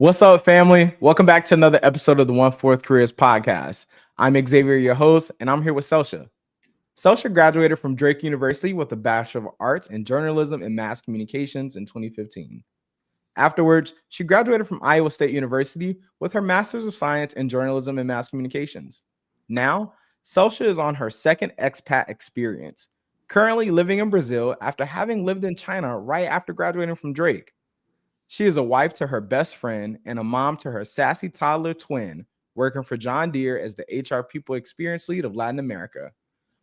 What's up, family? Welcome back to another episode of the OneFourthCareers podcast. I'm Xavier, your host, and I'm here with Selchia. Selchia graduated from Drake University with a Bachelor of Arts in Journalism and Mass Communications in 2015. Afterwards, she graduated from Iowa State University with her Master's of Science in Journalism and Mass Communications. Now, Selchia is on her second expat experience, currently living in Brazil after having lived in China right after graduating from Drake. She is a wife to her best friend and a mom to her sassy toddler twin, working for John Deere as the HR PeopleExperience lead of Latin America.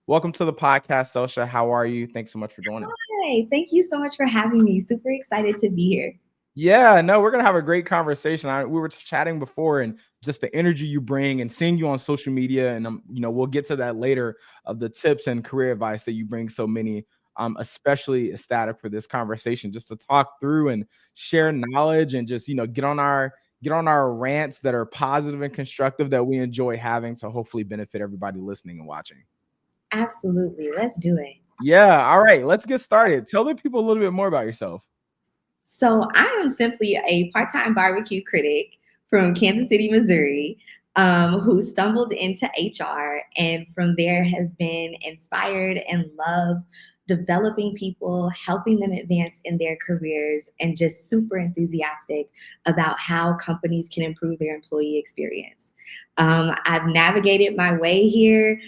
Welcome to the podcast, Selchia. How are you? Thanks so much for joining. Hi, thank you so much for having me. Super excited to be here. Yeah, no, we're going to have a great conversation. We were chatting before, and just the energy you bring and seeing you on social media. And, we'll get to that later of the tips and career advice that you bring so many. Especially ecstatic for this conversation, just to talk through and share knowledge and just, get on our rants that are positive and constructive that we enjoy having to hopefully benefit everybody listening and watching. Absolutely. Let's do it. Yeah. All right. Let's get started. Tell the people a little bit more about yourself. So I am simply a part-time barbecue critic from Kansas City, Missouri, who stumbled into HR and from there has been inspired and loved developing people, helping them advance in their careers, and just super enthusiastic about how companies can improve their employee experience. I've navigated my way here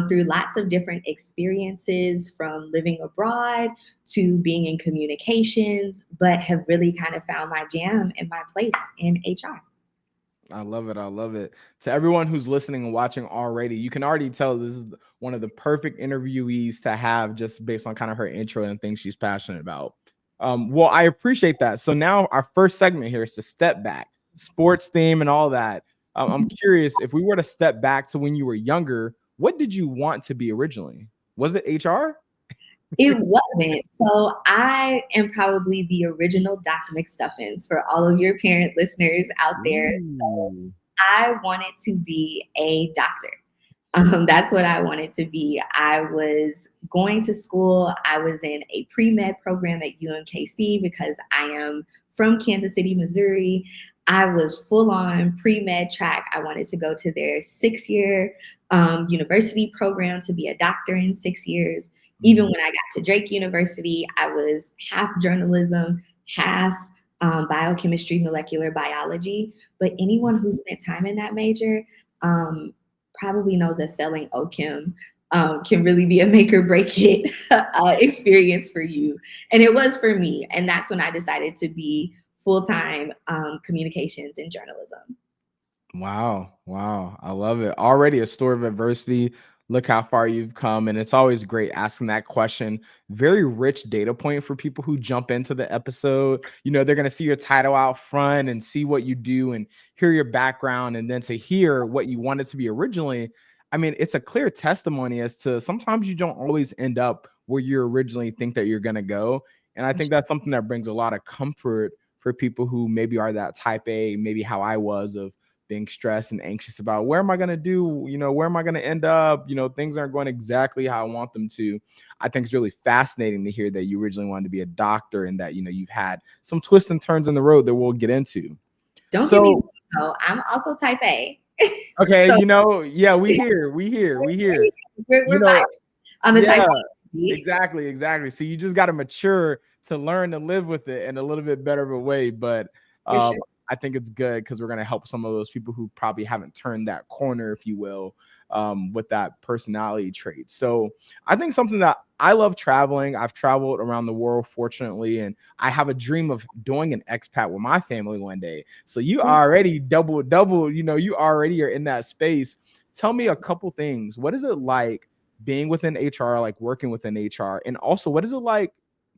through lots of different experiences, from living abroad to being in communications, but have really kind of found my jam and my place in HR. I love it. I love it. To everyone who's listening and watching already, you can already tell this is one of the perfect interviewees to have just based on kind of her intro and things she's passionate about. Well, I appreciate that. So now our first segment here is to step back, sports theme and all that. I'm curious, if we were to step back to when you were younger, what did you want to be originally? Was it HR? It wasn't. So I am probably the original Dr. McStuffins for all of your parent listeners out there. So I wanted to be a doctor. That's what I wanted to be. I was going to school. I was in a pre-med program at UMKC because I am from Kansas City, Missouri. I was full on pre-med track. I wanted to go to their 6-year university program to be a doctor in 6 years. Even when I got to Drake University, I was half journalism, half biochemistry, molecular biology. But anyone who spent time in that major probably knows that failing OChem can really be a make or break it experience for you. And it was for me. And that's when I decided to be full-time communications and journalism. Wow. I love it. Already a story of adversity. Look how far you've come. And it's always great asking that question. Very rich data point for people who jump into the episode. They're going to see your title out front and see what you do and hear your background. And then to hear what you wanted to be originally, it's a clear testimony as to sometimes you don't always end up where you originally think that you're going to go. And I think that's something that brings a lot of comfort for people who maybe are that type A, maybe how I was, of being stressed and anxious about where am I going to do, where am I going to end up? Things aren't going exactly how I want them to. I think it's really fascinating to hear that you originally wanted to be a doctor and that, you've had some twists and turns in the road that we'll get into. Don't get me wrong, though. I'm also type A. Okay. Yeah, we hear. We're on the type A. Exactly. So you just got to mature to learn to live with it in a little bit better of a way. But sure. I think it's good because we're going to help some of those people who probably haven't turned that corner, if you will, with that personality trait. So I think something that I love traveling. I've traveled around the world, fortunately, and I have a dream of doing an expat with my family one day. So you already double, you already are in that space. Tell me a couple things. What is it like being within HR, like working within HR? And also, what is it like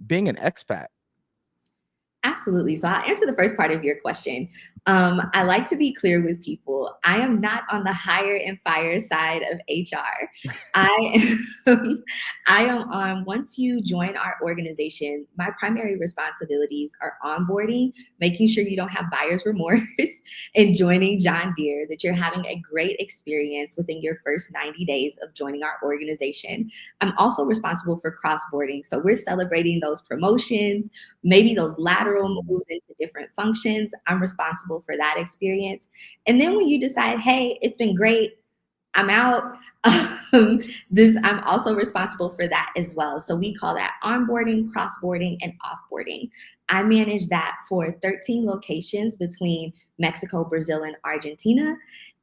being an expat? Absolutely. So I'll answer the first part of your question. I like to be clear with people. I am not on the hire and fire side of HR. I am on, once you join our organization, my primary responsibilities are onboarding, making sure you don't have buyer's remorse, and joining John Deere, that you're having a great experience within your first 90 days of joining our organization. I'm also responsible for CrossBoarding. So we're celebrating those promotions, maybe those lateral moves into different functions. I'm responsible responsible for that experience. And then when you decide, hey, it's been great, I'm out. I'm also responsible for that as well. So we call that onboarding, crossboarding, and offboarding. I manage that for 13 locations between Mexico, Brazil, and Argentina.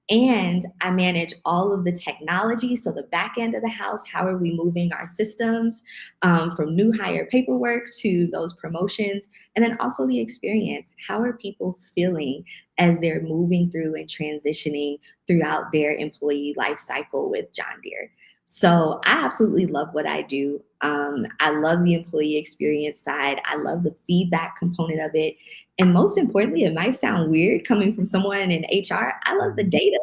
And I manage all of the technology. So the back end of the house, how are we moving our systems from new hire paperwork to those promotions? And then also the experience. How are people feeling as they're moving through and transitioning throughout their employee life cycle with John Deere? So I absolutely love what I do. I love the employee experience side. I love the feedback component of it. And most importantly, it might sound weird coming from someone in HR, I love the data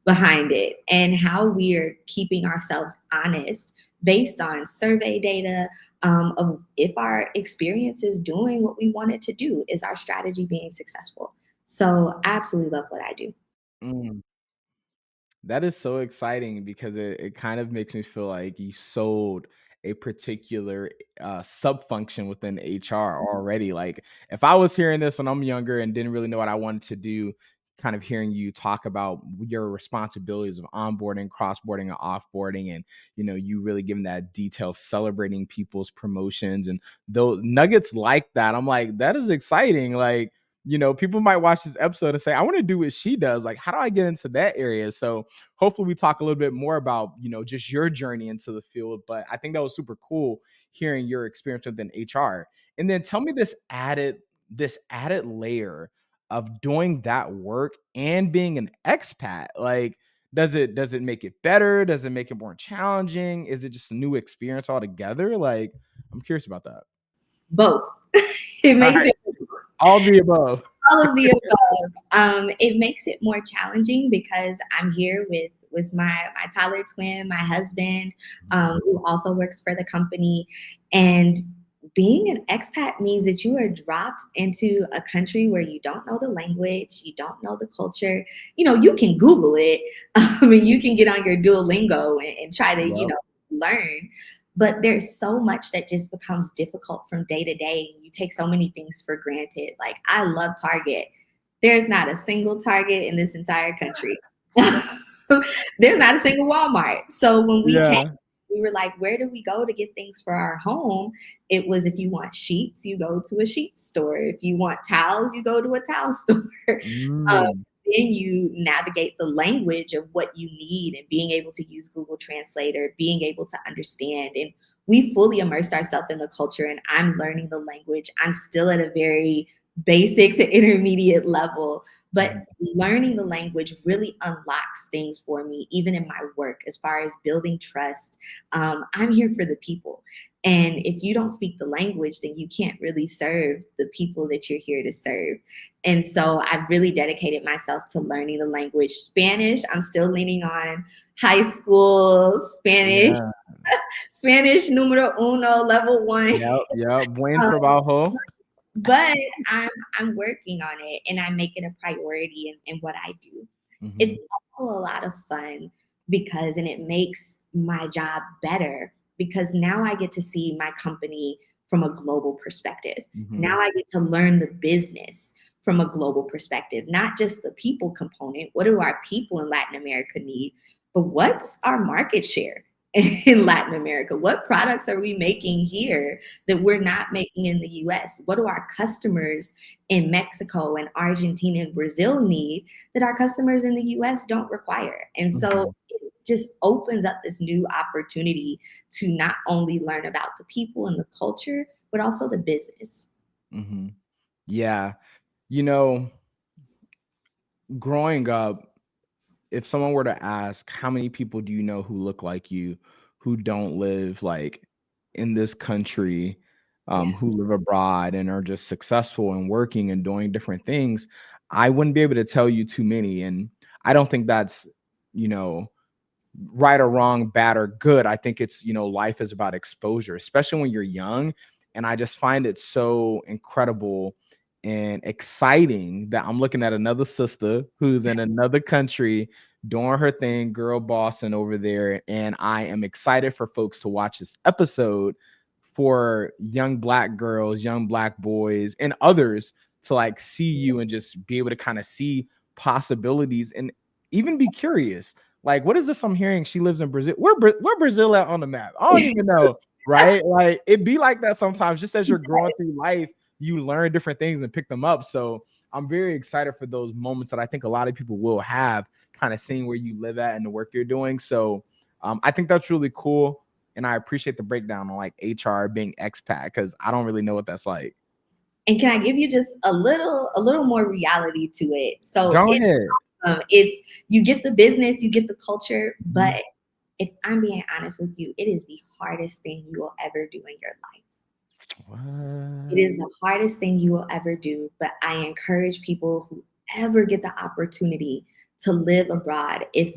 behind it and how we are keeping ourselves honest based on survey data of if our experience is doing what we want it to do. Is our strategy being successful? So I absolutely love what I do. Mm. That is so exciting because it kind of makes me feel like you sold a particular sub function within HR already. Like if I was hearing this when I'm younger and didn't really know what I wanted to do, kind of hearing you talk about your responsibilities of onboarding, crossboarding, and offboarding, and you really giving that detail of celebrating people's promotions and those nuggets like that, I'm like, that is exciting. Like, people might watch this episode and say, I want to do what she does. Like, how do I get into that area? So hopefully we talk a little bit more about, just your journey into the field. But I think that was super cool hearing your experience within HR. And then tell me this added layer of doing that work and being an expat. Like, does it make it better? Does it make it more challenging? Is it just a new experience altogether? Like, I'm curious about that. Both. It All makes right. it All the above. all of the above. It makes it more challenging because I'm here with my toddler twin, my husband, who also works for the company. And being an expat means that you are dropped into a country where you don't know the language, you don't know the culture. You can Google it. And you can get on your Duolingo and try to, Yep. learn. But there's so much that just becomes difficult from day to day. You take so many things for granted. Like, I love Target. There's not a single Target in this entire country. There's not a single Walmart. So when we came, Yeah. we were like, where do we go to get things for our home? It was, if you want sheets, you go to a sheet store. If you want towels, you go to a towel store. um, Mm. then you navigate the language of what you need and being able to use Google Translator, being able to understand. And we fully immersed ourselves in the culture, and I'm learning the language. I'm still at a very basic to intermediate level, but learning the language really unlocks things for me, even in my work, as far as building trust. I'm here for the people. And if you don't speak the language, then you can't really serve the people that you're here to serve. And so I've really dedicated myself to learning the language. Spanish, I'm still leaning on high school Spanish, Yeah. Spanish numero uno, level 1. Yep. Yep. Buen Um, trabajo. but I'm working on it, and I make it a priority in what I do. It's Mhm. also a lot of fun and it makes my job better because now I get to see my company from a global perspective. Now Mhm. I get to learn the business from a global perspective, not just the people component. What do our people in Latin America need? But what's our market share in Latin America? What products are we making here that we're not making in the US? What do our customers in Mexico and Argentina and Brazil need that our customers in the US don't require? And so Mhm. it just opens up this new opportunity to not only learn about the people and the culture, but also the business. Mhm. Yeah. You know, growing up, if someone were to ask, how many people do you know who look like you, who don't live like in this country, Yeah. who live abroad and are just successful and working and doing different things, I wouldn't be able to tell you too many. And I don't think that's, you know, right or wrong, bad or good. I think it's, life is about exposure, especially when you're young. And I just find it so incredible and exciting that I'm looking at another sister who's in another country doing her thing, girl bossing over there. And I am excited for folks to watch this episode for young Black girls, young Black boys, and others to like see you and just be able to kind of see possibilities and even be curious. Like, what is this I'm hearing? She lives in Brazil. Where Brazil at on the map? I don't even know, right? Like, it be like that sometimes. Just as you're growing through life, you learn different things and pick them up. So I'm very excited for those moments that I think a lot of people will have, kind of seeing where you live at and the work you're doing. So I think that's really cool. And I appreciate the breakdown on like HR being expat, because I don't really know what that's like. And can I give you just a little more reality to it? So Go ahead. it's you get the business, you get the culture, but if I'm being honest with you, it is the hardest thing you will ever do in your life. What? It is the hardest thing you will ever do, but I encourage people who ever get the opportunity to live abroad, if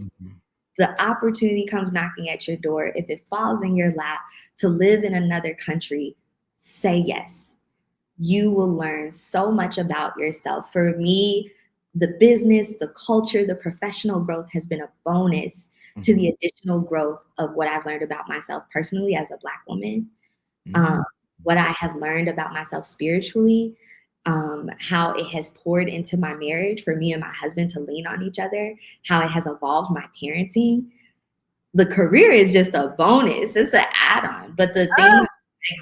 the opportunity comes knocking at your door, if it falls in your lap to live in another country, say yes. You will learn so much about yourself. For me, the business, the culture, the professional growth has been a bonus to the additional growth of what I've learned about myself personally as a Black woman, what I have learned about myself spiritually, how it has poured into my marriage for me and my husband to lean on each other, how it has evolved my parenting. The career is just a bonus. It's an add-on. But the thing I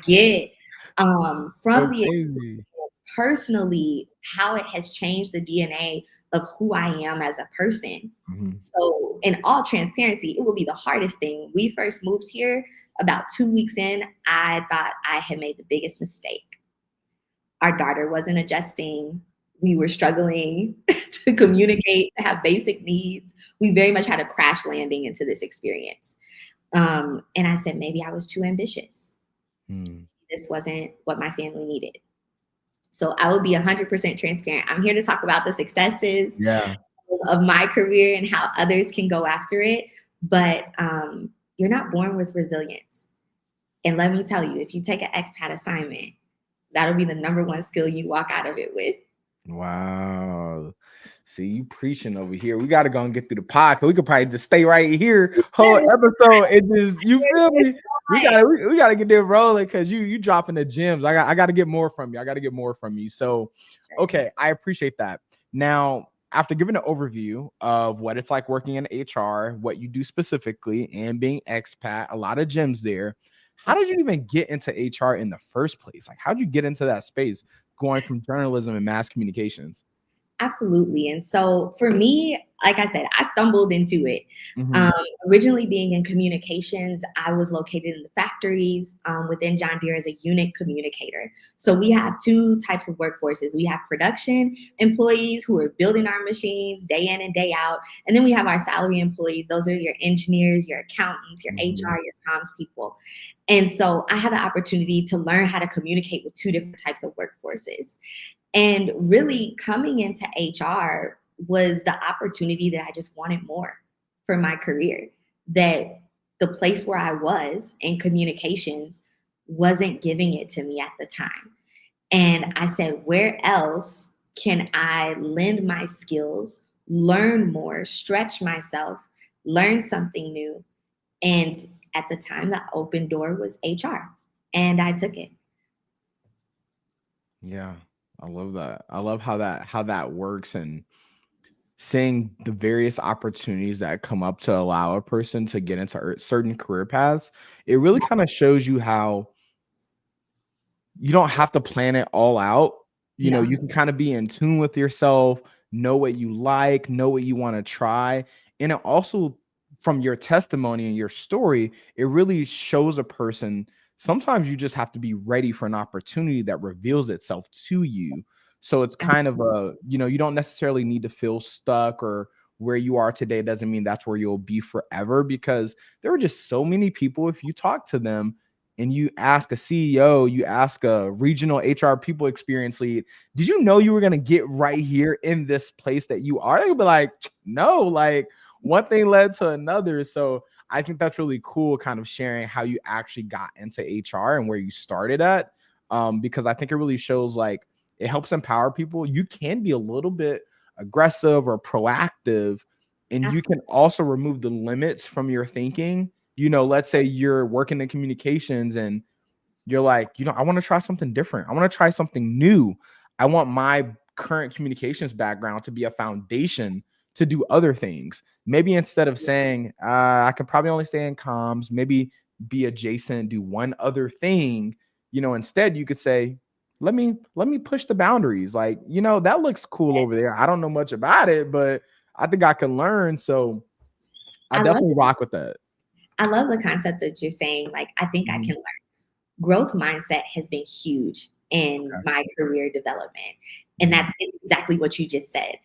get from the experience personally, how it has changed the DNA of who I am as a person. So in all transparency, it will be the hardest thing. We first moved here about 2 weeks in, I thought I had made the biggest mistake. Our daughter wasn't adjusting. We were struggling to communicate, to have basic needs. We very much had a crash landing into this experience. And I said, maybe I was too ambitious. This wasn't what my family needed. So I will be 100% transparent. I'm here to talk about the successes of my career and how others can go after it. But you're not born with resilience. And let me tell you, if you take an expat assignment, that'll be the number one skill you walk out of it with. Wow. See, you preaching over here. We got to go and get through the podcast. We could probably just stay right here whole episode. It just, you feel me? We gotta get there rolling, because you dropping the gems. I gotta get more from you. So okay, I appreciate that. Now, after giving an overview of what it's like working in HR, what you do specifically, and being expat, a lot of gems there. How did you even get into HR in the first place? Like, how did you get into that space, going from journalism and mass communications? Absolutely. And so for me, like I said, I stumbled into it. Originally being in communications, I was located in the factories within John Deere as a unit communicator. So we have two types of workforces. We have production employees who are building our machines day in and day out. And then we have our salary employees. Those are your engineers, your accountants, your HR, your comms people. And so I had the opportunity to learn how to communicate with two different types of workforces. And really coming into HR was the opportunity that I just wanted more for my career, that the place where I was in communications wasn't giving it to me at the time. And I said, where else can I lend my skills, learn more, stretch myself, learn something new? And at the time, the open door was HR, and I took it. Yeah. I love that. I love how that works, and seeing the various opportunities that come up to allow a person to get into certain career paths. It really kind of shows you how you don't have to plan it all out. You know, you can kind of be in tune with yourself, know what you like, know what you want to try. And it also, from your testimony and your story, it really shows a person sometimes you just have to be ready for an opportunity that reveals itself to you. So it's kind of you don't necessarily need to feel stuck, or where you are today doesn't mean that's where you'll be forever, because there are just so many people, if you talk to them and you ask a CEO, you ask a regional HR people experience lead, did you know you were going to get right here in this place that you are? They'll be like, no, like one thing led to another. So I think that's really cool, kind of sharing how you actually got into HR and where you started at, because I think it really shows, like, it helps empower people. You can be a little bit aggressive or proactive, and you can also remove the limits from your thinking. You know, let's say you're working in communications and you're like, I want to try something different. I want to try something new. I want my current communications background to be a foundation to do other things. Maybe instead of saying, I could probably only stay in comms, maybe be adjacent, do one other thing, instead you could say, let me push the boundaries. Like, that looks cool over there. I don't know much about it, but I think I can learn. So I definitely rock with that. I love the concept that you're saying. Like, I think I can learn. Growth mindset has been huge in my career development. And that's exactly what you just said.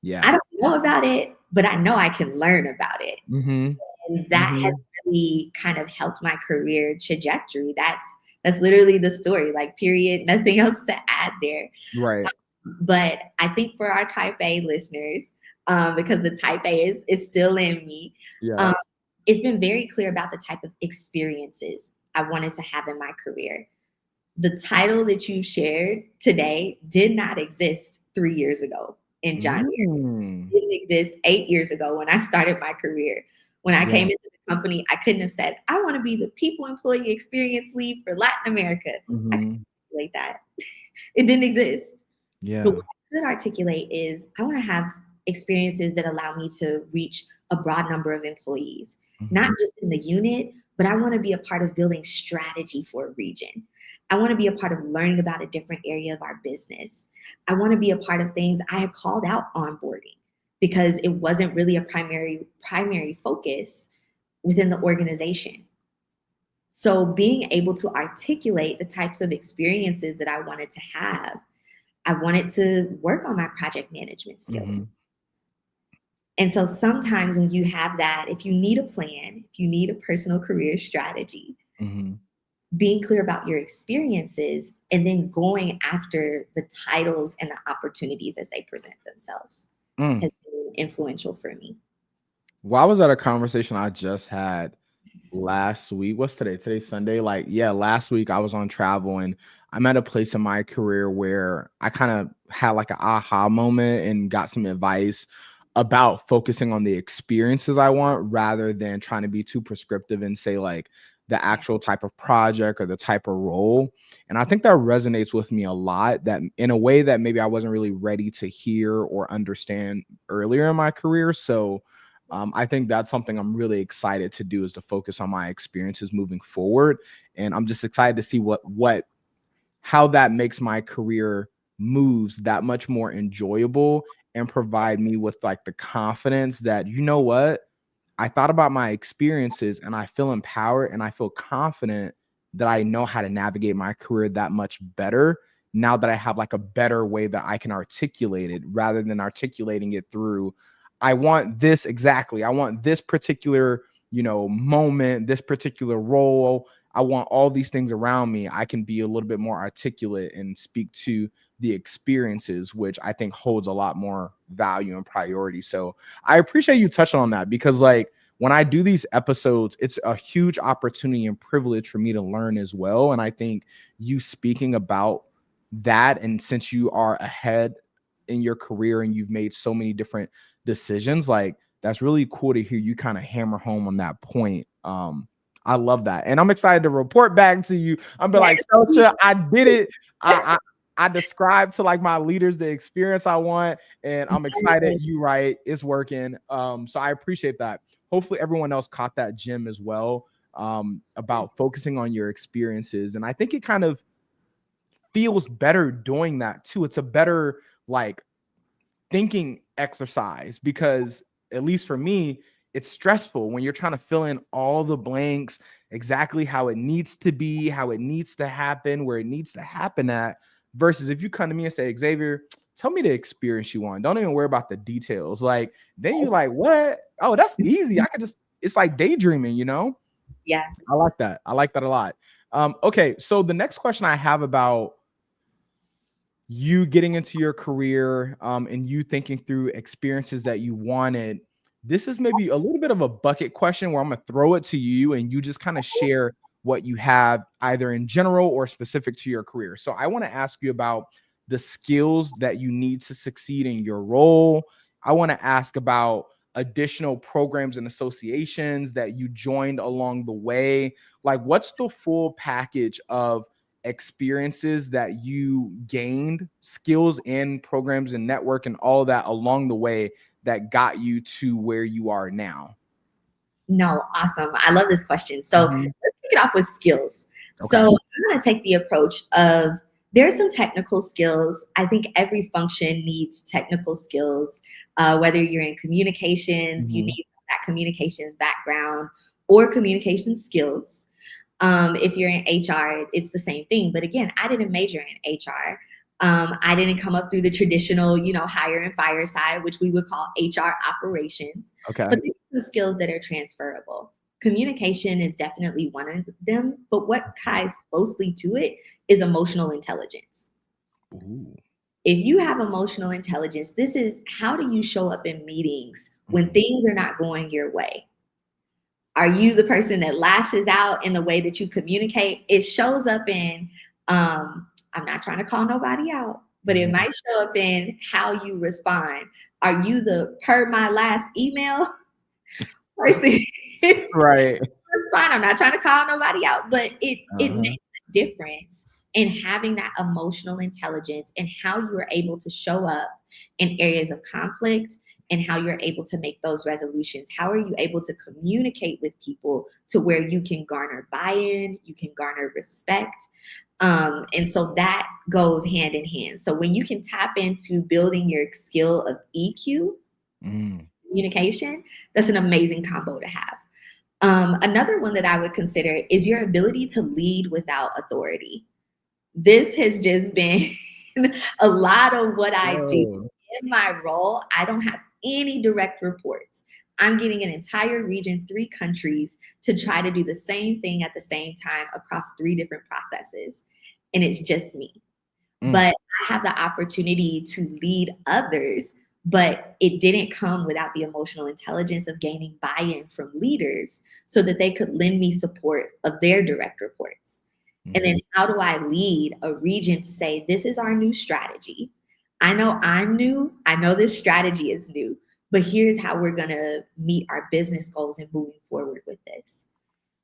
Yeah. I don't know about it, but I know I can learn about it. And that has really kind of helped my career trajectory. That's literally the story, like, period, nothing else to add there. Right. But I think for our type A listeners, because the type A is still in me, it's been very clear about the type of experiences I wanted to have in my career. The title that you shared today did not exist 3 years ago in John Deere. It didn't exist 8 years ago when I started my career. When I came into the company, I couldn't have said, I want to be the people employee experience lead for Latin America. I couldn't articulate that. It didn't exist. Yeah. But what I could articulate is I want to have experiences that allow me to reach a broad number of employees, not just in the unit, but I want to be a part of building strategy for a region. I want to be a part of learning about a different area of our business. I want to be a part of things. I had called out onboarding because it wasn't really a primary focus within the organization. So being able to articulate the types of experiences that I wanted to have, I wanted to work on my project management skills. And so sometimes when you have that, if you need a plan, if you need a personal career strategy, being clear about your experiences and then going after the titles and the opportunities as they present themselves has been influential for me. Well, I was at a conversation I just had last week. What's today? Today's Sunday. Last week I was on travel and I'm at a place in my career where I kind of had like an aha moment and got some advice about focusing on the experiences I want rather than trying to be too prescriptive and say like the actual type of project or the type of role. And I think that resonates with me a lot, that in a way that maybe I wasn't really ready to hear or understand earlier in my career. So I think that's something I'm really excited to do, is to focus on my experiences moving forward. And I'm just excited to see how that makes my career moves that much more enjoyable and provide me with like the confidence that, I thought about my experiences and I feel empowered and I feel confident that I know how to navigate my career that much better now that I have like a better way that I can articulate it, rather than articulating it through, I want this exactly. I want this particular, moment, this particular role. I want all these things around me. I can be a little bit more articulate and speak to the experiences, which I think holds a lot more value and priority. So I appreciate you touching on that, because like when I do these episodes, it's a huge opportunity and privilege for me to learn as well. And I think you speaking about that, and since you are ahead in your career and you've made so many different decisions, like that's really cool to hear you kind of hammer home on that point. I love that. And I'm excited to report back to you. I'm be like, Selchia, I did it. I described to like my leaders the experience I want, and I'm excited. You right, it's working. So I appreciate that. Hopefully everyone else caught that gem as well, about focusing on your experiences. And I think it kind of feels better doing that too. It's a better like thinking exercise, because at least for me, it's stressful when you're trying to fill in all the blanks exactly how it needs to be, how it needs to happen, where it needs to happen at, versus if you come to me and say, Xavier, tell me the experience you want. Don't even worry about the details. Like, then you're like, what? Oh, that's easy. It's like daydreaming, Yeah. I like that. I like that a lot. Okay. So the next question I have about you getting into your career, and you thinking through experiences that you wanted, this is maybe a little bit of a bucket question where I'm going to throw it to you and you just kind of share what you have either in general or specific to your career. So I want to ask you about the skills that you need to succeed in your role. I want to ask about additional programs and associations that you joined along the way. Like, what's the full package of experiences that you gained, skills and programs and network and all of that along the way that got you to where you are now? No, awesome. I love this question. So let's kick it off with skills. Okay. So I'm going to take the approach of there's some technical skills. I think every function needs technical skills, whether you're in communications, you need that communications background or communication skills. If you're in HR, it's the same thing. But again, I didn't major in HR. I didn't come up through the traditional, hire and fire side, which we would call HR operations. Okay. But these are the skills that are transferable. Communication is definitely one of them, but what ties closely to it is emotional intelligence. Ooh. If you have emotional intelligence, this is how do you show up in meetings when things are not going your way? Are you the person that lashes out in the way that you communicate? It shows up in, I'm not trying to call nobody out, but it might show up in how you respond. Are you the per my last email person? Right. That's fine. I'm not trying to call nobody out, but it makes a difference in having that emotional intelligence and how you are able to show up in areas of conflict and how you're able to make those resolutions. How are you able to communicate with people to where you can garner buy-in, you can garner respect? And so that goes hand in hand. So when you can tap into building your skill of EQ, communication, that's an amazing combo to have. Another one that I would consider is your ability to lead without authority. This has just been a lot of what I do in my role. I don't have any direct reports. I'm getting an entire region, 3 countries, to try to do the same thing at the same time across 3 different processes. And it's just me. But I have the opportunity to lead others, but it didn't come without the emotional intelligence of gaining buy-in from leaders so that they could lend me support of their direct reports. And then how do I lead a region to say, this is our new strategy. I know I'm new. I know this strategy is new, but here's how we're going to meet our business goals and moving forward with this.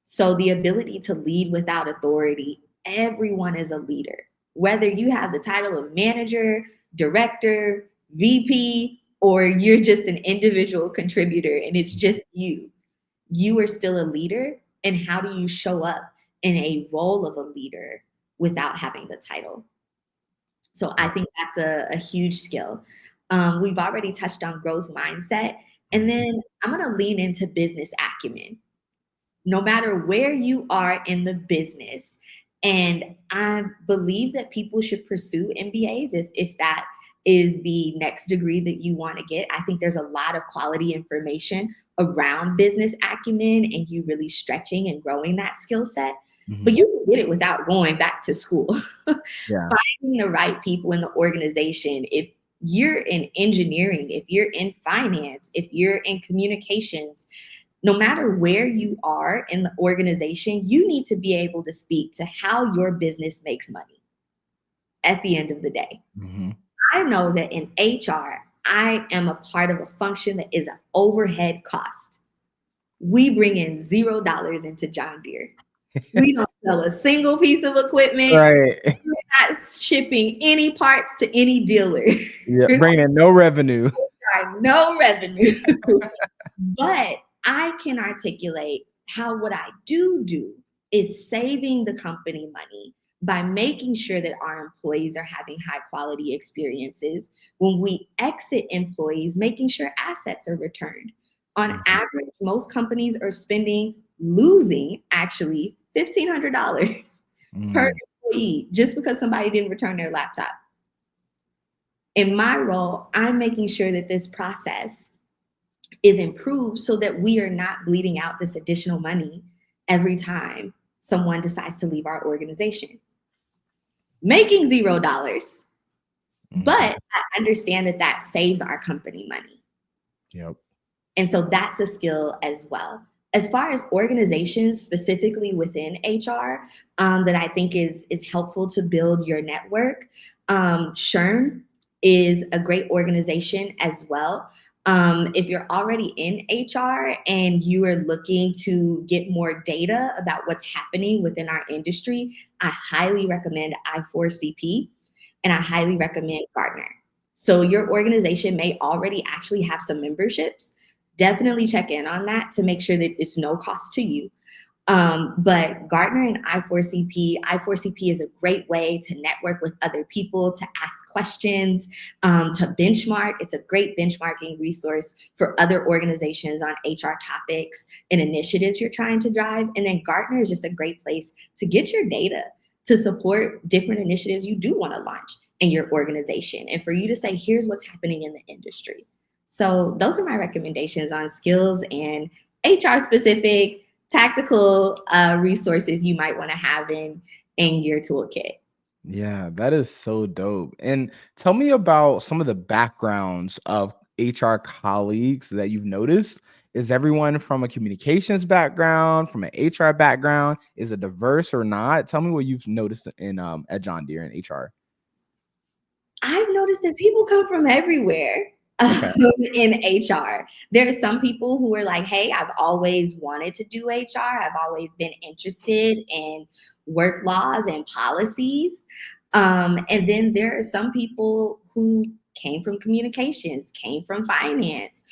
So the ability to lead without authority, everyone is a leader. Whether you have the title of manager, director, VP, or you're just an individual contributor and it's just you are still a leader. And how do you show up in a role of a leader without having the title? So I think that's a huge skill. We've already touched on growth mindset. And then I'm going to lean into business acumen. No matter where you are in the business, and I believe that people should pursue MBAs if that is the next degree that you want to get. I think there's a lot of quality information around business acumen and you really stretching and growing that skill set. But you can get it without going back to school. Finding the right people in the organization. If you're in engineering, if you're in finance, if you're in communications, no matter where you are in the organization, you need to be able to speak to how your business makes money at the end of the day. I know that in HR, I am a part of a function that is an overhead cost. We bring in $0 into John Deere. We don't sell a single piece of equipment. Right. We're not shipping any parts to any dealer. Yeah, bringing in no revenue. No revenue. But I can articulate how what I do is saving the company money by making sure that our employees are having high quality experiences. When we exit employees, making sure assets are returned. On average, most companies are losing actually $1,500 per employee just because somebody didn't return their laptop. In my role, I'm making sure that this process is improved so that we are not bleeding out this additional money every time someone decides to leave our organization. Making $0, but I understand that saves our company money. Yep. And so that's a skill as well. As far as organizations, specifically within HR, that I think is helpful to build your network, SHRM is a great organization as well. If you're already in HR and you are looking to get more data about what's happening within our industry, I highly recommend I4CP and I highly recommend Gartner. So your organization may already actually have some memberships. Definitely check in on that to make sure that it's no cost to you. But Gartner and I4CP is a great way to network with other people, to ask questions, to benchmark. It's a great benchmarking resource for other organizations on HR topics and initiatives you're trying to drive. And then Gartner is just a great place to get your data to support different initiatives you do want to launch in your organization and for you to say, here's what's happening in the industry. So those are my recommendations on skills and HR specific tactical resources you might want to have in your toolkit. Yeah, that is so dope. And tell me about some of the backgrounds of HR colleagues that you've noticed. Is everyone from a communications background, from an HR background? Is it diverse or not? Tell me what you've noticed in at John Deere in HR. I've noticed that people come from everywhere. Okay. In HR. There are some people who are like, hey, I've always wanted to do HR. I've always been interested in work laws and policies. And then there are some people who came from communications, came from finance.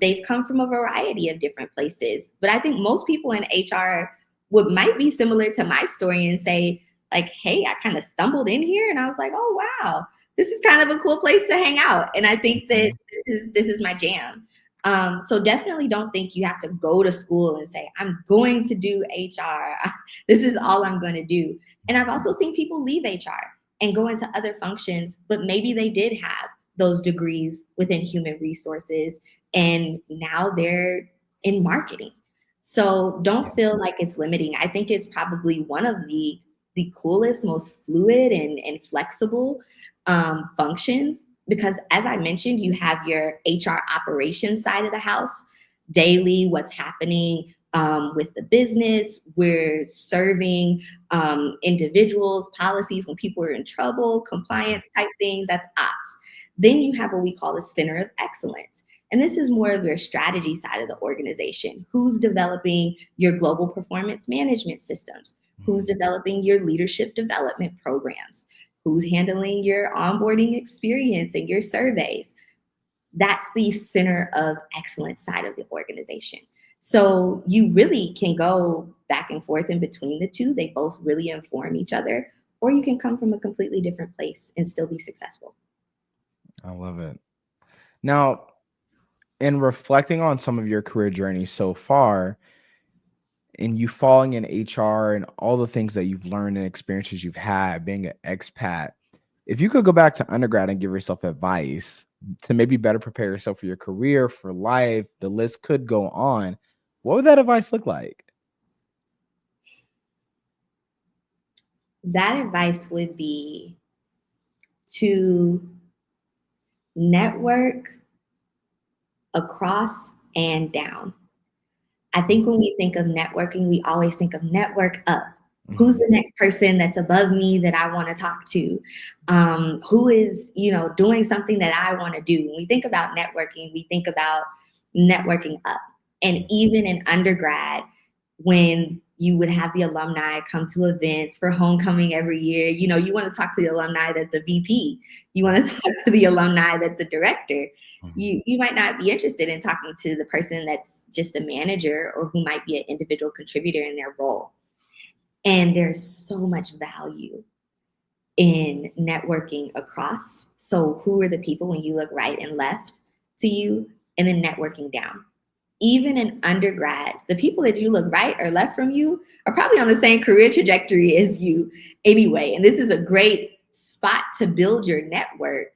They've come from a variety of different places. But I think most people in HR might be similar to my story and say, like, hey, I kind of stumbled in here and I was like, oh, wow, this is kind of a cool place to hang out. And I think that this is my jam. So definitely don't think you have to go to school and say, I'm going to do HR. This is all I'm going to do. And I've also seen people leave HR and go into other functions, but maybe they did have those degrees within human resources and now they're in marketing. So don't feel like it's limiting. I think it's probably one of the coolest, most fluid and flexible functions, because as I mentioned, you have your HR operations side of the house, daily, what's happening with the business. We're serving individuals, policies when people are in trouble, compliance type things, that's ops. Then you have what we call the center of excellence. And this is more of your strategy side of the organization. Who's developing your global performance management systems? Who's developing your leadership development programs? Who's handling your onboarding experience and your surveys? That's the center of excellence side of the organization. So you really can go back and forth in between the two. They both really inform each other, or you can come from a completely different place and still be successful. I love it. Now, in reflecting on some of your career journey so far, and you falling in HR and all the things that you've learned and experiences you've had being an expat, if you could go back to undergrad and give yourself advice to maybe better prepare yourself for your career, for life, the list could go on, what would that advice look like? That advice would be to network across and down. I think when we think of networking, we always think of network up. Who's the next person that's above me that I want to talk to? Who is, doing something that I want to do? When we think about networking, we think about networking up. And even in undergrad, when you would have the alumni come to events for homecoming every year, you want to talk to the alumni that's a VP. You want to talk to the alumni that's a director. You might not be interested in talking to the person that's just a manager or who might be an individual contributor in their role. And there's so much value in networking across. So who are the people when you look right and left to you, and then networking down? Even in undergrad, the people that you look right or left from you are probably on the same career trajectory as you anyway. And this is a great spot to build your network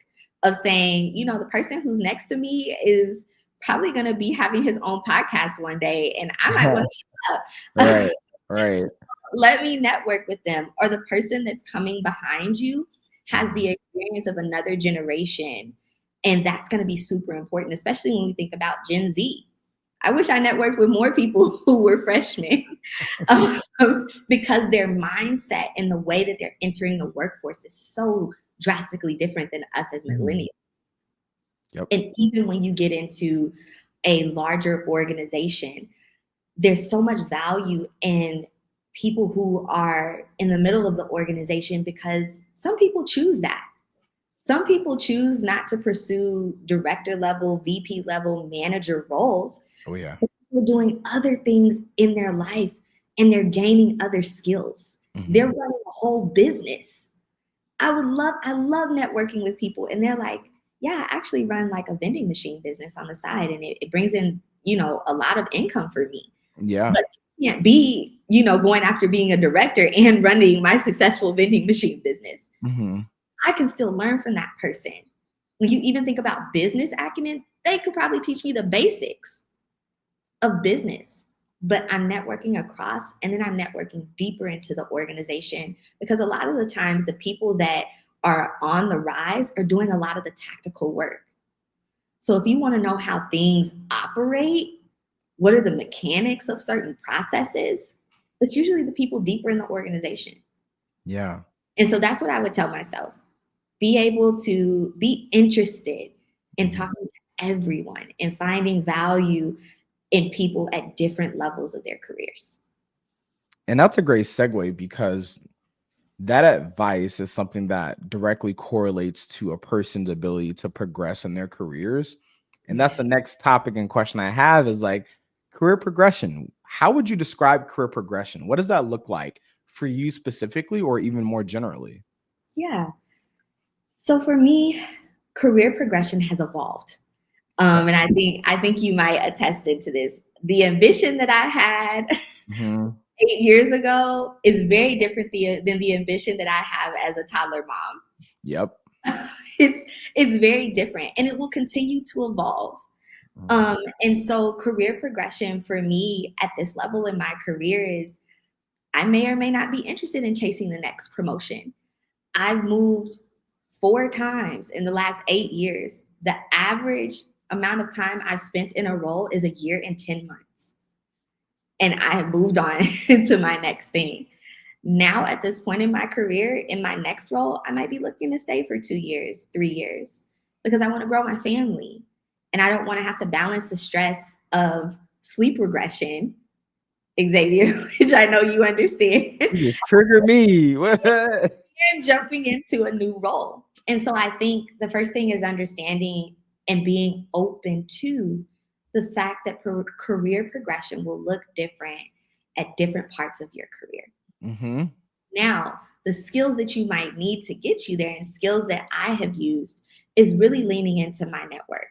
of saying, the person who's next to me is probably going to be having his own podcast one day, and I might want to check out. Right. Let me network with them. Or the person that's coming behind you has the experience of another generation. And that's going to be super important, especially when we think about Gen Z. I wish I networked with more people who were freshmen because their mindset and the way that they're entering the workforce is so drastically different than us as millennials. Yep. And even when you get into a larger organization, there's so much value in people who are in the middle of the organization, because some people choose that. Some people choose not to pursue director level, VP level, manager roles. Oh, yeah. They're doing other things in their life and they're gaining other skills. They're running a whole business. I love networking with people, and they're like, yeah, I actually run like a vending machine business on the side, and it brings in, a lot of income for me. Yeah. But you can't be, going after being a director and running my successful vending machine business. I can still learn from that person. When you even think about business acumen, they could probably teach me the basics of business. But I'm networking across, and then I'm networking deeper into the organization, because a lot of the times the people that are on the rise are doing a lot of the tactical work. So if you want to know how things operate, what are the mechanics of certain processes, it's usually the people deeper in the organization. Yeah. And so that's what I would tell myself. Be able to be interested in talking to everyone and finding value in people at different levels of their careers. And that's a great segue, because that advice is something that directly correlates to a person's ability to progress in their careers. And that's the next topic and question I have, is like career progression. How would you describe career progression? What does that look like for you specifically, or even more generally? Yeah. So for me, career progression has evolved. And I think you might attest to this. The ambition that I had 8 years ago is very different than the ambition that I have as a toddler mom. Yep. It's very different, and it will continue to evolve. And so career progression for me at this level in my career is, I may or may not be interested in chasing the next promotion. I've moved 4 times in the last 8 years. The average amount of time I've spent in a role is 1 year and 10 months. And I have moved on to my next thing. Now, at this point in my career, in my next role, I might be looking to stay for 2 years, 3 years, because I want to grow my family. And I don't want to have to balance the stress of sleep regression, Xavier, which I know you understand. You trigger me. And jumping into a new role. And so I think the first thing is understanding and being open to the fact that career progression will look different at different parts of your career. Now, the skills that you might need to get you there, and skills that I have used, is really leaning into my network.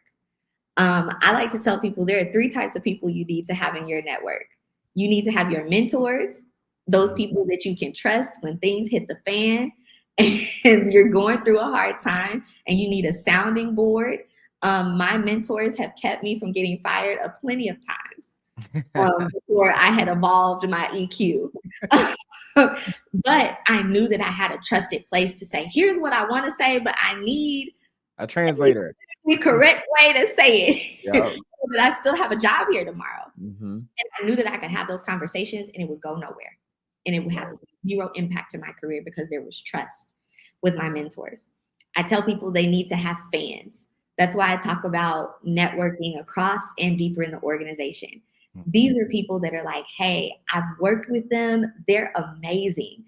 I like to tell people there are 3 types of people you need to have in your network. You need to have your mentors, those people that you can trust when things hit the fan and you're going through a hard time and you need a sounding board. My mentors have kept me from getting fired plenty of times before I had evolved my EQ. But I knew that I had a trusted place to say, here's what I want to say, but I need a translator. The correct way to say it, so that I still have a job here tomorrow. And I knew that I could have those conversations and it would go nowhere. And it would have 0 impact to my career, because there was trust with my mentors. I tell people they need to have fans. That's why I talk about networking across and deeper in the organization. These are people that are like, hey, I've worked with them. They're amazing.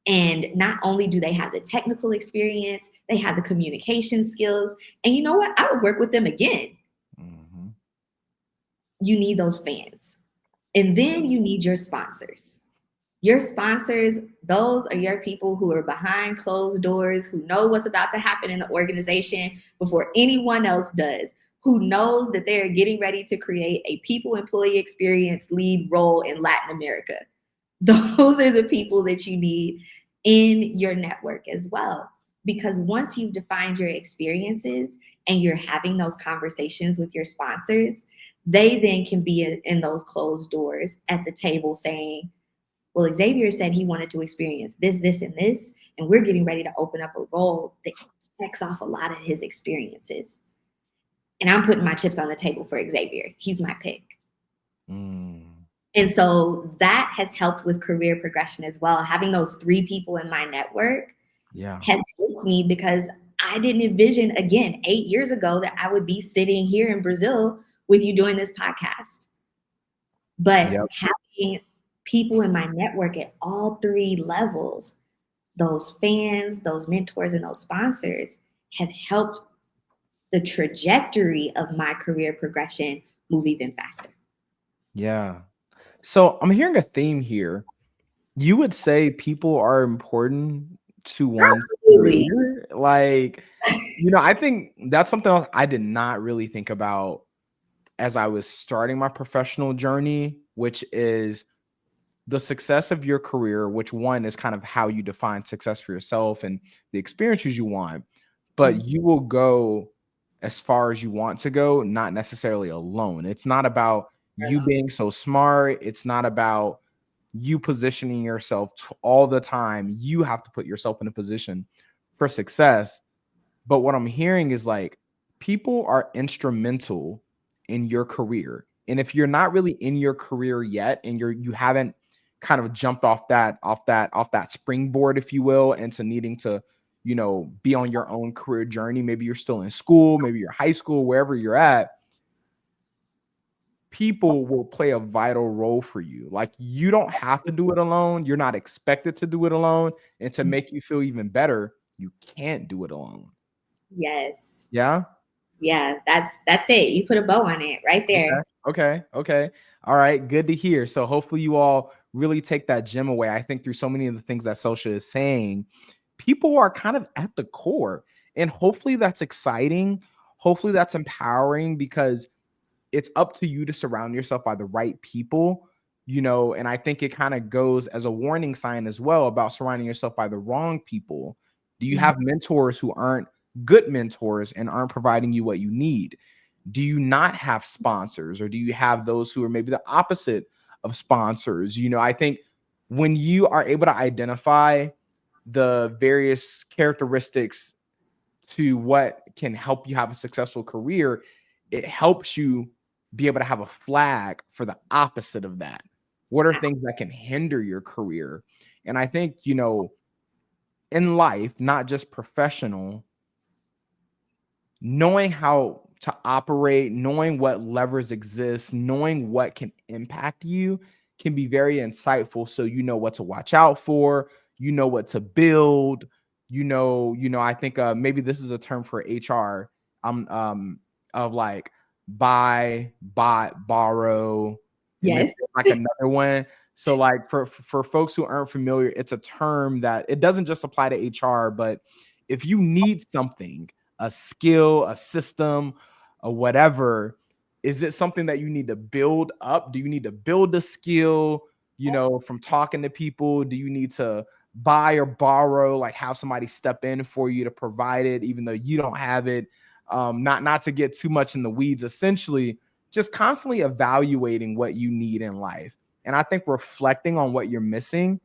And not only do they have the technical experience, they have the communication skills. And you know what? I would work with them again. You need those fans. And then you need your sponsors. Your sponsors, those are your people who are behind closed doors, who know what's about to happen in the organization before anyone else does, who knows that they're getting ready to create a people employee experience lead role in Latin America. Those are the people that you need in your network as well. Because once you've defined your experiences and you're having those conversations with your sponsors, they then can be in those closed doors at the table saying, well, Xavier said he wanted to experience this, this, and this, and we're getting ready to open up a role that checks off a lot of his experiences. And I'm putting my chips on the table for Xavier. He's my pick. And so that has helped with career progression as well. Having those 3 people in my network has helped me, because I didn't envision, again, 8 years ago that I would be sitting here in Brazil with you doing this podcast. But Yep. having people in my network at all three levels, those fans, those mentors, and those sponsors have helped the trajectory of my career progression move even faster. Yeah. So I'm hearing a theme here. You would say people are important to one's Absolutely. career? Like, I think that's something else I did not really think about as I was starting my professional journey, which is the success of your career, which one is kind of how you define success for yourself and the experiences you want, but you will go as far as you want to go, not necessarily alone. It's not about you being so smart. It's not about you positioning yourself all the time. You have to put yourself in a position for success. But what I'm hearing is like people are instrumental in your career. And if you're not really in your career yet and you haven't kind of jumped off that springboard, if you will, into needing to, be on your own career journey, maybe you're still in school, maybe you're high school, wherever you're at, people will play a vital role for you. Like you don't have to do it alone. You're not expected to do it alone. And to make you feel even better, you can't do it alone. Yes. Yeah. Yeah, that's it. You put a bow on it right there. Okay. All right. Good to hear. So hopefully you all really take that gem away. I think through so many of the things that Selchia is saying, people are kind of at the core. And hopefully that's exciting. Hopefully that's empowering because it's up to you to surround yourself by the right people, and I think it kind of goes as a warning sign as well about surrounding yourself by the wrong people. Do you have mentors who aren't good mentors and aren't providing you what you need? Do you not have sponsors, or do you have those who are maybe the opposite of sponsors? I think when you are able to identify the various characteristics to what can help you have a successful career, it helps you be able to have a flag for the opposite of that. What are things that can hinder your career? And I think, in life, not just professional, knowing how to operate, knowing what levers exist, knowing what can impact you can be very insightful. So you know what to watch out for, what to build, I think maybe this is a term for HR, of like buy, borrow, and maybe Yes. like another one. So like for folks who aren't familiar, it's a term that it doesn't just apply to HR, but if you need something, a skill, a system, or whatever, is it something that you need to build up? Do you need to build the skill, from talking to people? Do you need to buy or borrow, like have somebody step in for you to provide it, even though you don't have it? Not to get too much in the weeds, essentially, just constantly evaluating what you need in life. And I think reflecting on what you're missing,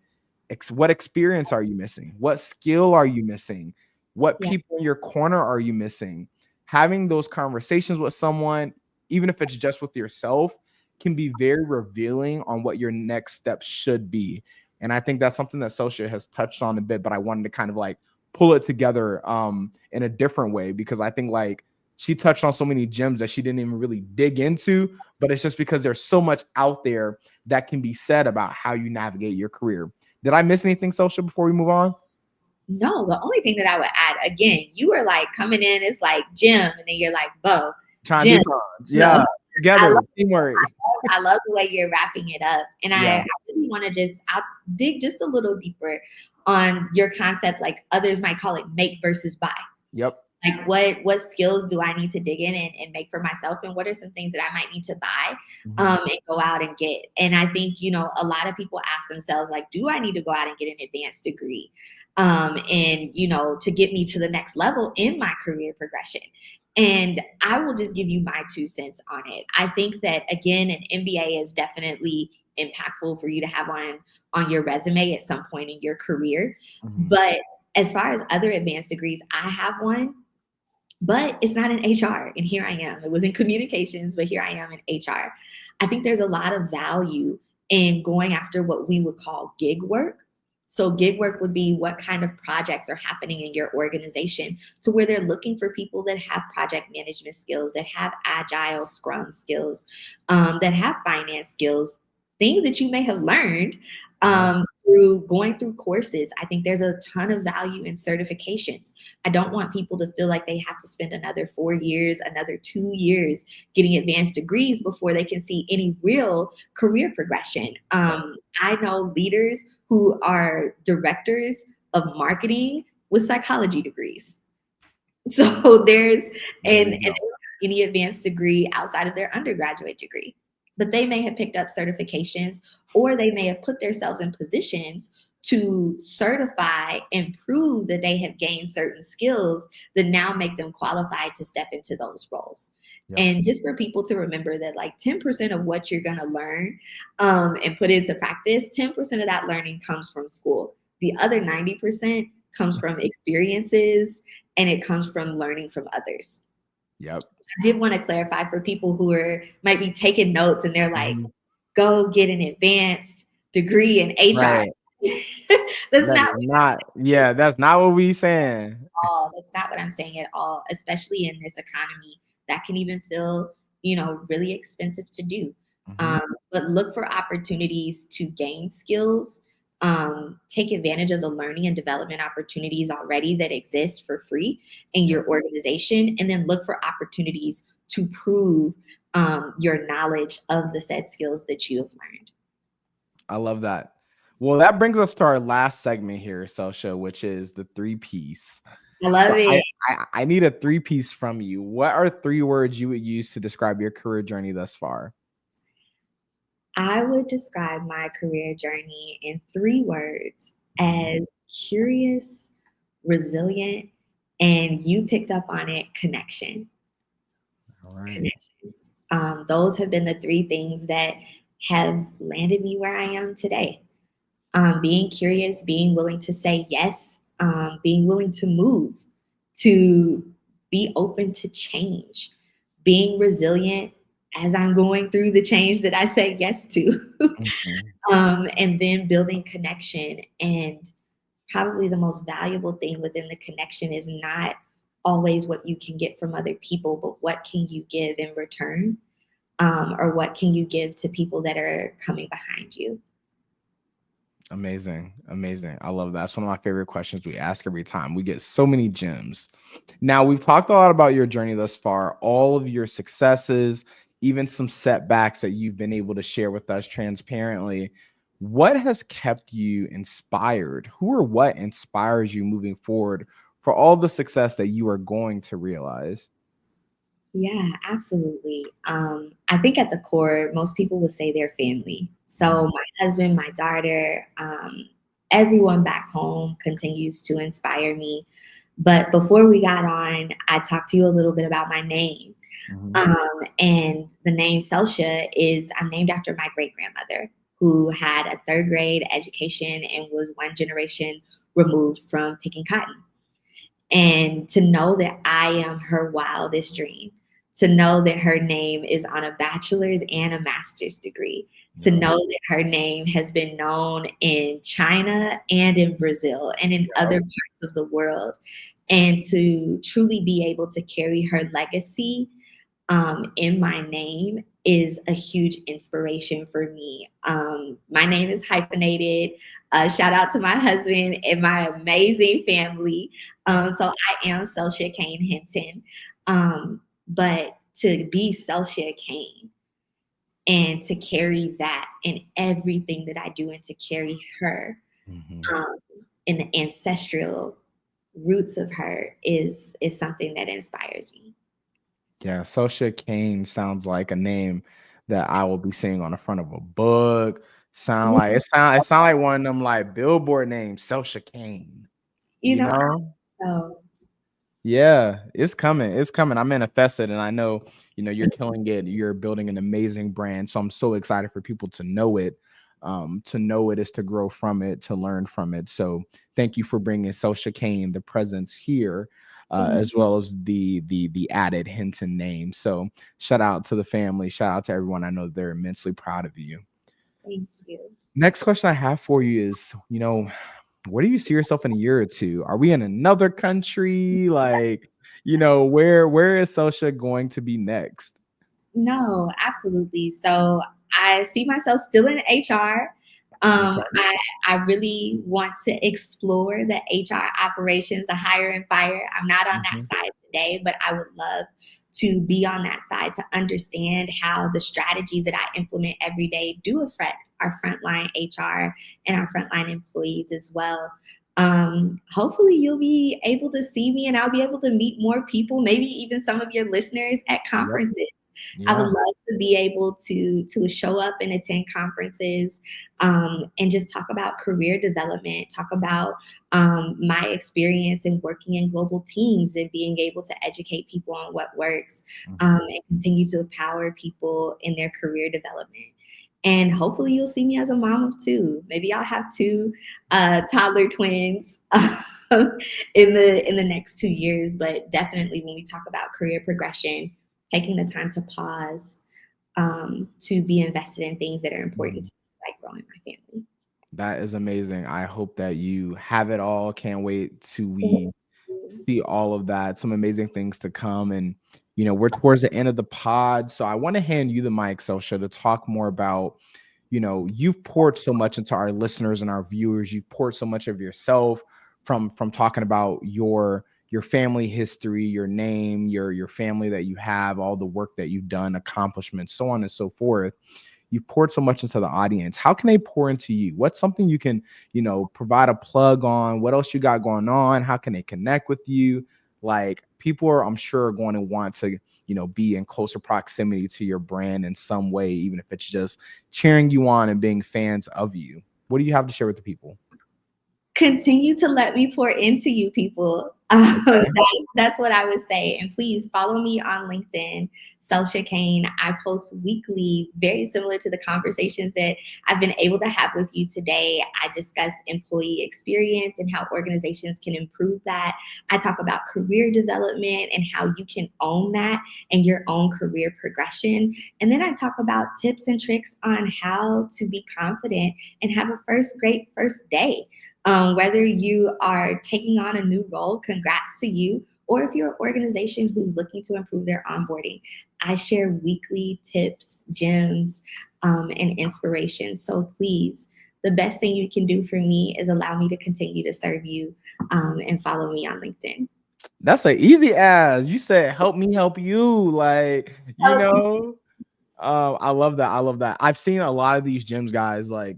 what experience are you missing? What skill are you missing? What people in your corner are you missing? Having those conversations with someone, even if it's just with yourself, can be very revealing on what your next steps should be. And I think that's something that Selchia has touched on a bit, but I wanted to kind of like pull it together in a different way, because I think like she touched on so many gems that she didn't even really dig into, but it's just because there's so much out there that can be said about how you navigate your career. Did I miss anything, Selchia, before we move on? No, the only thing that I would add, again, you were like coming in, it's like Jim, and then you're like Bo. Jim. Yeah, together, teamwork. I love the way you're wrapping it up. And I really want to I'll dig just a little deeper on your concept, like others might call it make versus buy. Yep. Like what skills do I need to dig in and make for myself? And what are some things that I might need to buy and go out and get? And I think, a lot of people ask themselves, like, do I need to go out and get an advanced degree? And, to get me to the next level in my career progression. And I will just give you my 2 cents on it. I think that, again, an MBA is definitely impactful for you to have on your resume at some point in your career. But as far as other advanced degrees, I have one, but it's not in HR. And here I am. It was in communications, but here I am in HR. I think there's a lot of value in going after what we would call gig work, So gig work would be what kind of projects are happening in your organization to where they're looking for people that have project management skills, that have agile scrum skills, that have finance skills, things that you may have learned through going through courses. I think there's a ton of value in certifications. I don't want people to feel like they have to spend another 4 years, another 2 years getting advanced degrees before they can see any real career progression. I know leaders who are directors of marketing with psychology degrees. So there's and they don't have any advanced degree outside of their undergraduate degree. But they may have picked up certifications, or they may have put themselves in positions to certify and prove that they have gained certain skills that now make them qualified to step into those roles. Yep. And just for people to remember that like 10% of what you're going to learn and put into practice, 10% of that learning comes from school. The other 90% comes from experiences, and it comes from learning from others. Yep. I did want to clarify for people who might be taking notes and they're like, go get an advanced degree in HR. Right. That's not what we saying. That's not what I'm saying at all, especially in this economy that can even feel, really expensive to do. But look for opportunities to gain skills. Take advantage of the learning and development opportunities already that exist for free in your organization, and then look for opportunities to prove your knowledge of the said skills that you have learned. I love that. Well, that brings us to our last segment here, Selchia, which is the 3Ps. I love it. I need a 3Ps from you. What are 3 words you would use to describe your career journey thus far? I would describe my career journey in 3 words as curious, resilient, and you picked up on it, connection. All right. Connection. Those have been the 3 things that have landed me where I am today. Being curious, being willing to say yes, being willing to move, to be open to change, being resilient as I'm going through the change that I say yes to, and then building connection. And probably the most valuable thing within the connection is not always what you can get from other people, but what can you give in return, or what can you give to people that are coming behind you. Amazing. I love that. That's one of my favorite questions we ask every time. We get so many gems. Now, we've talked a lot about your journey thus far, all of your successes, even some setbacks that you've been able to share with us transparently. What has kept you inspired? Who or what inspires you moving forward for all the success that you are going to realize? Yeah, absolutely. I think at the core, most people would say their family. So my husband, my daughter, everyone back home continues to inspire me. But before we got on, I talked to you a little bit about my name. And the name Selchia I'm named after my great-grandmother, who had a 3rd grade education and was 1 generation removed from picking cotton. And to know that I am her wildest dream, to know that her name is on a bachelor's and a master's degree, to know that her name has been known in China and in Brazil and in other parts of the world, and to truly be able to carry her legacy in my name is a huge inspiration for me. My name is hyphenated. Shout out to my husband and my amazing family. So I am Selchia Kane Hinton. But to be Selchia Kane and to carry that in everything that I do, and to carry her in the ancestral roots of her is something that inspires me. Yeah, Selchia Kane sounds like a name that I will be seeing on the front of a book. It sound like one of them like billboard names, Selchia Kane. You know? So yeah, it's coming. I manifested, and I know, you're killing it. You're building an amazing brand. So I'm so excited for people to know it. To know it is to grow from it, to learn from it. So thank you for bringing Selchia Kane, the presence here, as well as the added Hinton name. So shout out to the family. Shout out to everyone. I know they're immensely proud of you. Thank you. Next question I have for you is, where do you see yourself in a year or two? Are we in another country? Like, where is Selchia going to be next? No, absolutely. So I see myself still in HR. Okay. I really want to explore the HR operations, the hire and fire. I'm not on that side today, but I would love to be on that side to understand how the strategies that I implement every day do affect our frontline HR and our frontline employees as well. Hopefully you'll be able to see me and I'll be able to meet more people, maybe even some of your listeners at conferences. I would Yeah. love to be able to show up and attend conferences and just talk about career development, talk about my experience in working in global teams and being able to educate people on what works and continue to empower people in their career development. And hopefully you'll see me as a mom of two. Maybe I'll have two toddler twins in the next 2 years. But definitely when we talk about career progression, taking the time to pause, to be invested in things that are important to me, like growing my family. That is amazing. I hope that you have it all. Can't wait to we see all of that. Some amazing things to come. And, we're towards the end of the pod. So I want to hand you the mic, Selchia, to talk more about, you've poured so much into our listeners and our viewers. You've poured so much of yourself from talking about your family history, your name, your family that you have, all the work that you've done, accomplishments, so on and so forth. You've poured so much into the audience. How can they pour into you? What's something you can, provide a plug on? What else you got going on? How can they connect with you? Like, people are, I'm sure, going to want to, be in closer proximity to your brand in some way, even if it's just cheering you on and being fans of you. What do you have to share with the people? Continue to let me pour into you, people. That's what I would say. And please follow me on LinkedIn, Selchia Kane. I post weekly, very similar to the conversations that I've been able to have with you today. I discuss employee experience and how organizations can improve that. I talk about career development and how you can own that and your own career progression. And then I talk about tips and tricks on how to be confident and have a great first day. Whether you are taking on a new role, congrats to you, or if you're an organization who's looking to improve their onboarding, I share weekly tips, gems, and inspiration. So please, the best thing you can do for me is allow me to continue to serve you and follow me on LinkedIn. That's an easy ass. You said, help me help you. Like, I love that. I love that. I've seen a lot of these gyms guys like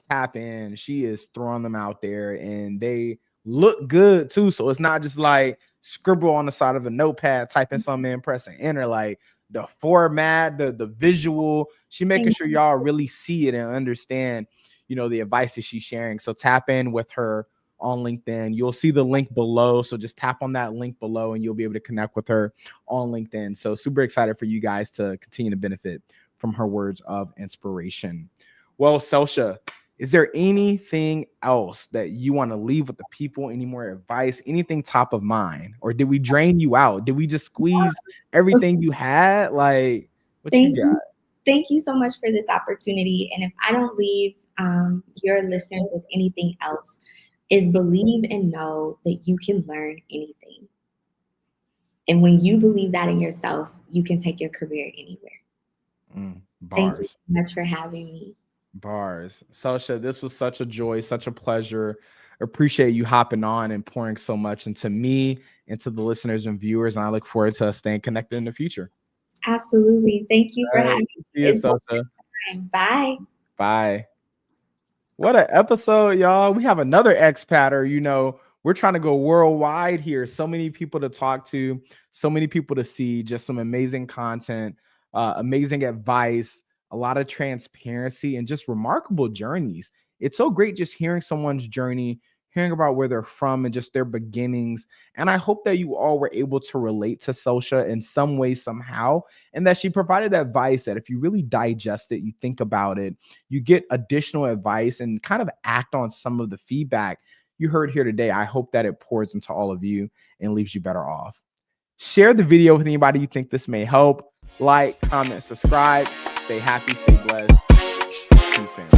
tap in. She is throwing them out there and they look good too. So it's not just like scribble on the side of a notepad, typing something in, pressing enter. Like the format, the visual, she making sure y'all really see it and understand, the advice that she's sharing. So tap in with her on LinkedIn. You'll see the link below. So just tap on that link below and you'll be able to connect with her on LinkedIn. So super excited for you guys to continue to benefit from her words of inspiration. Well, Selchia, is there anything else that you want to leave with the people? Any more advice? Anything top of mind? Or did we drain you out? Did we just squeeze everything you had? Like, what you got? Thank you so much for this opportunity. And if I don't leave your listeners with anything else, is believe and know that you can learn anything. And when you believe that in yourself, you can take your career anywhere. Thank you so much for having me. Bars. Selchia, this was such a joy, such a pleasure. Appreciate you hopping on and pouring so much into me, into the listeners and viewers. And I look forward to staying connected in the future. Absolutely. Thank you for having me. See you, Selchia. Bye. Bye. What an episode, y'all. We have another expatter. We're trying to go worldwide here. So many people to talk to, so many people to see, just some amazing content, amazing advice, a lot of transparency, and just remarkable journeys. It's so great just hearing someone's journey, hearing about where they're from and just their beginnings. And I hope that you all were able to relate to Selchia in some way, somehow, and that she provided advice that if you really digest it, you think about it, you get additional advice and kind of act on some of the feedback you heard here today. I hope that it pours into all of you and leaves you better off. Share the video with anybody you think this may help. Like, comment, subscribe. Stay happy, stay blessed. Peace, family.